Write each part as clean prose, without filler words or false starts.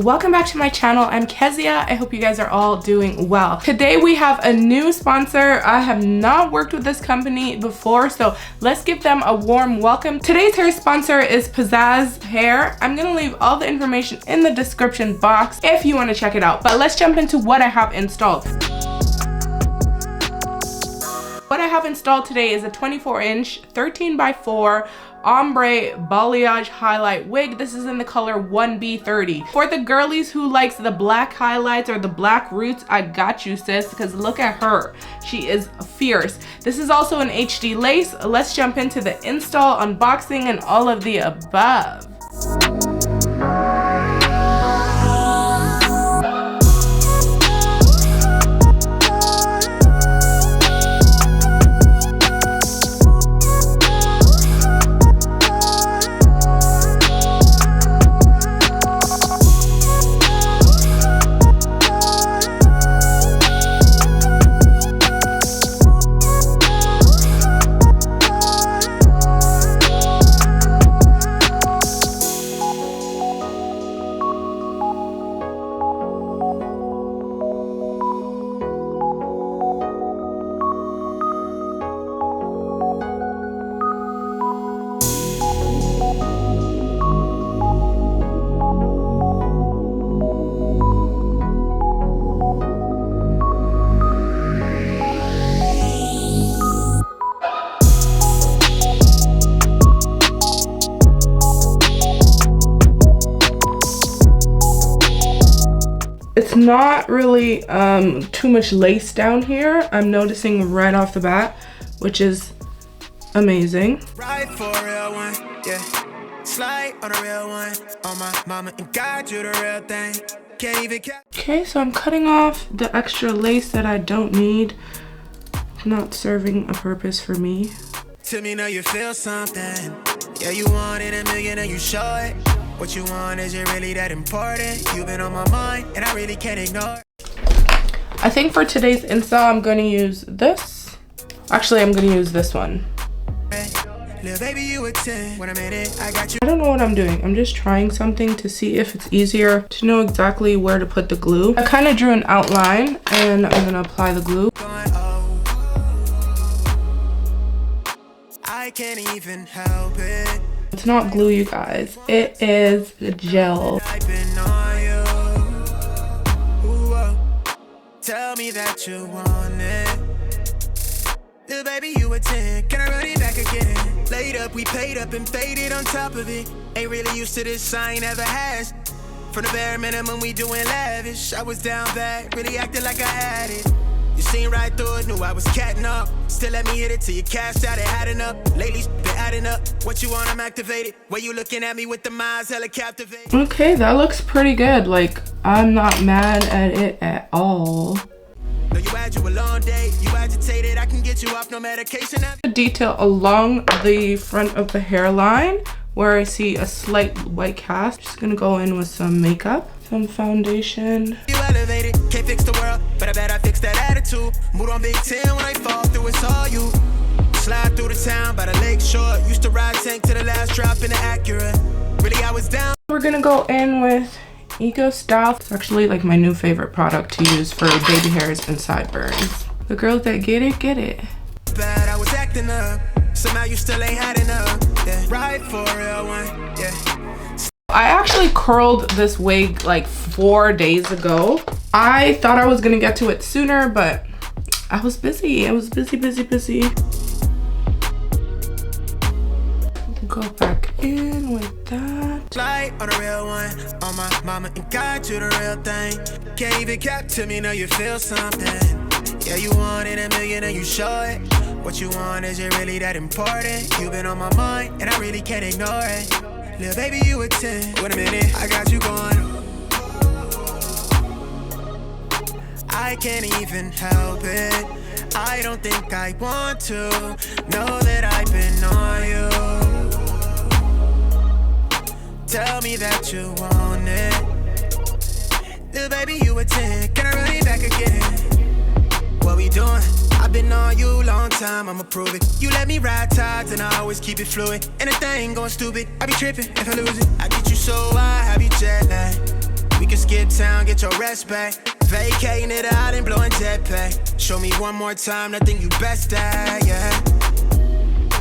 Welcome back to my channel. I'm Kezia. I hope you guys are all doing well. Today we have a new sponsor. I have not worked with this company before, so let's give them a warm welcome. Today's hair sponsor is Pizzazz Hair. I'm gonna leave all the information in the description box if you want to check it out. But let's jump into what I have installed. What I have installed today is a 24-inch 13x4 ombre balayage highlight wig. This is in the color 1B30. For the girlies who likes the black highlights or the black roots, I got you, sis, because look at her. She is fierce. This is also an HD lace. Let's jump into the install, unboxing, and all of the above. It's not really too much lace down here. I'm noticing right off the bat, which is amazing. Right for a real one, yeah. Slide on a real one. On my mama and God, you the real thing. Can't even Okay, so I'm cutting off the extra lace that I don't need. Not serving a purpose for me. To me, know you feel something. Yeah, you wanted a million and you show it. What you want, is it really that important? You've been on my mind and I really can't ignore it. I think for today's install, I'm going to use this. Actually, I'm going to use this one. Little baby, you a 10. When I'm in it, I got you. I don't know what I'm doing. I'm just trying something to see if it's easier to know exactly where to put the glue. I kind of drew an outline and I'm going to apply the glue. I can't even help it. It's not glue, you guys. It is gel. Tell me that you want it. Little baby, you a 10. Can I run it back again? Laid up, we paid up and faded on top of it. Ain't really used to this, I ain't never has. From the bare minimum, we doing lavish. I was down bad, really acted like I had it. You seen right through it, knew I was catting up. Still let me hit it till you cashed out, it adding up. Lately, been adding up. What you want, I'm activated. Where you looking at me with the minds, hella captivated. Okay, that looks pretty good. Like, I'm not mad at it at all. No, you had you a long day. You agitated, I can get you off no medication. Detail along the front of the hairline where I see a slight white cast. Just gonna go in with some makeup, some foundation. You elevated, can't fix the world, but I bet I fixed that attitude. Mood on Big 10 when I fall through, it's all you. Slide through the town by the lake shore. Used to ride tank to the last drop in the Acura. Really, I was down. We're gonna go in with Eco Style. It's actually like my new favorite product to use for baby hairs and sideburns. The girls that get it. Bad, I was acting up. Somehow you still ain't had enough. Yeah. Right for a real one, yeah. I actually curled this wig like 4 days ago. I thought I was gonna get to it sooner, but I was busy. I was busy. Go back in with that. Light on a real one. On my mama and God, you the real thing. Can't even cap to me, know you feel something. Yeah, you wanted a million and you show it. What you want, is it really that important? You've been on my mind and I really can't ignore it. Little baby, you a 10. Wait a minute, I got you going. I can't even help it. I don't think I want to know that I've been on you. Tell me that you want it. Little baby, you a 10. Can I run it back again? What we doing? I've been on you long time, I'ma prove it. You let me ride tides and I always keep it fluid. Anything going stupid, I be tripping if I lose it. I get you so high, have you jet lag. We can skip town, get your rest back. Vacating it out and blowing jet pay. Show me one more time, nothing you best at, yeah.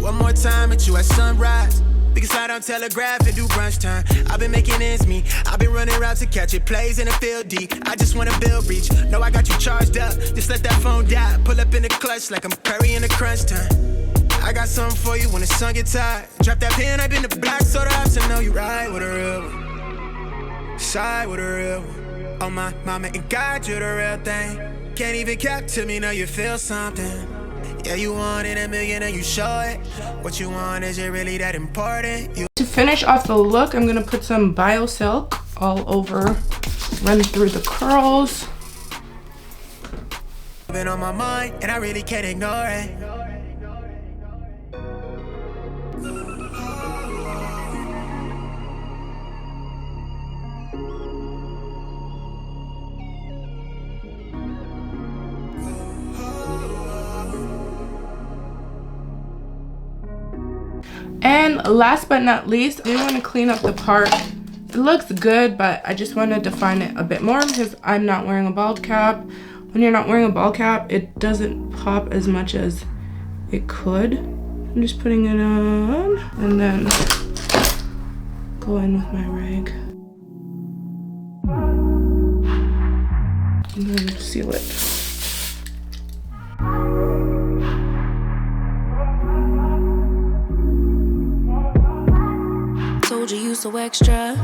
One more time at you at sunrise. We can slide on Telegraph and do brunch time. I've been making ends meet. I've been running routes to catch it. Plays in the field deep. I just wanna build reach. No, I got you charged up. Just let that phone die. Pull up in the clutch like I'm Curry in the crunch time. I got something for you when the sun gets high. Drop that pen up in the black soda ups and know you ride with a real one. Side with a real one. Oh my mama and God, you're the real thing. Can't even cap to me, know you feel something. Yeah, you wanted a million and you show it. What you want, is it really that important? To finish off the look, I'm gonna put some BioSilk all over, run through the curls. Been on my mind and I really can't ignore it. And last but not least, I do want to clean up the part. It looks good, but I just want to define it a bit more because I'm not wearing a bald cap. When you're not wearing a bald cap, it doesn't pop as much as it could. I'm just putting it on and then go in with my rag. And then seal it. You so extra,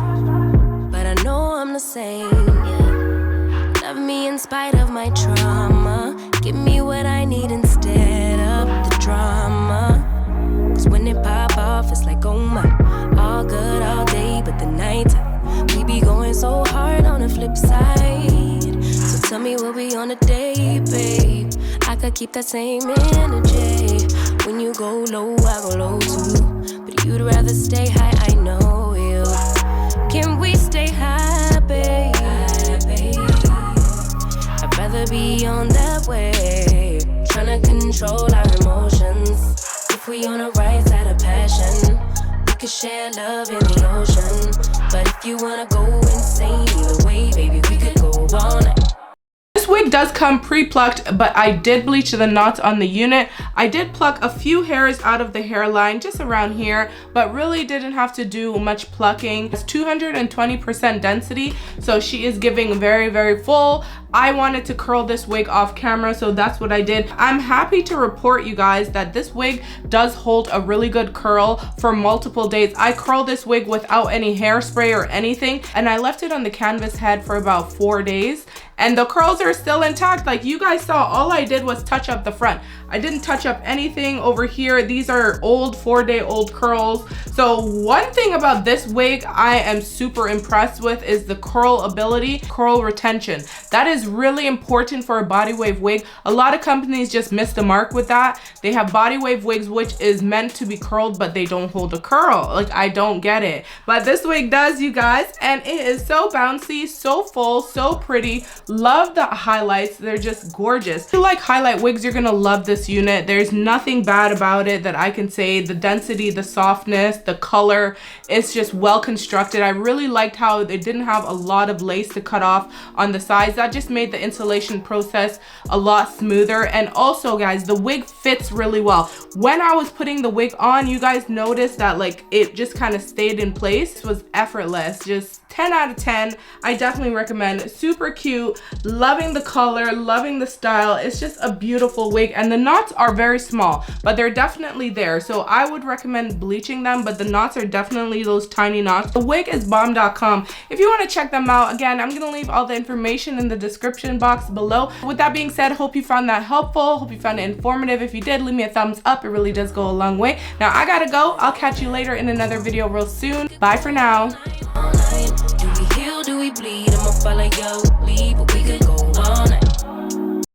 but I know I'm the same, yeah. Love me in spite of my trauma. Give me what I need instead of the drama. Cause when it pop off, it's like, oh my. All good all day, but the night we be going so hard on the flip side. So tell me what we on a day, babe. I could keep that same energy. When you go low, I go low too. But you'd rather stay high, I know. Can we stay high, babe? I'd rather be on that way. Tryna control our emotions. If we on the right side of passion, we could share love in the ocean. But if you wanna go insane either way, baby, we could go all night. This wig does come pre-plucked, but I did bleach the knots on the unit. I did pluck a few hairs out of the hairline just around here, but really didn't have to do much plucking. It's 220% density, so she is giving very, very full. I wanted to curl this wig off camera, so that's what I did. I'm happy to report you guys that this wig does hold a really good curl for multiple days. I curled this wig without any hairspray or anything, and I left it on the canvas head for about 4 days. And the curls are still intact. Like you guys saw, all I did was touch up the front. I didn't touch up anything over here. These are old 4-day-old curls. So one thing about this wig I am super impressed with is the curl ability, curl retention. That is really important for a body wave wig. A lot of companies just miss the mark with that. They have body wave wigs which is meant to be curled, but they don't hold a curl. Like, I don't get it. But this wig does, you guys, and it is so bouncy, so full, so pretty. Love the highlights. They're just gorgeous. If you like highlight wigs, you're gonna love this unit. There's nothing bad about it that I can say. The density, the softness, the color, it's just well constructed. I really liked how they didn't have a lot of lace to cut off on the sides. That just made the installation process a lot smoother. And also, guys, the wig fits really well. When I was putting the wig on, you guys noticed that like it just kind of stayed in place. It was effortless. Just 10 out of 10. I definitely recommend. Super cute. Loving the color, loving the style. It's just a beautiful wig, and the knots are very small, but they're definitely there. So I would recommend bleaching them, but the knots are definitely those tiny knots. The wig is bomb.com. If you want to check them out, again, I'm gonna leave all the information in the description box below. With that being said, hope you found that helpful. Hope you found it informative. If you did, leave me a thumbs up. It really does go a long way. Now I gotta go. I'll catch you later in another video real soon. Bye for now. Do we heal, do we bleed? I'ma follow your lead.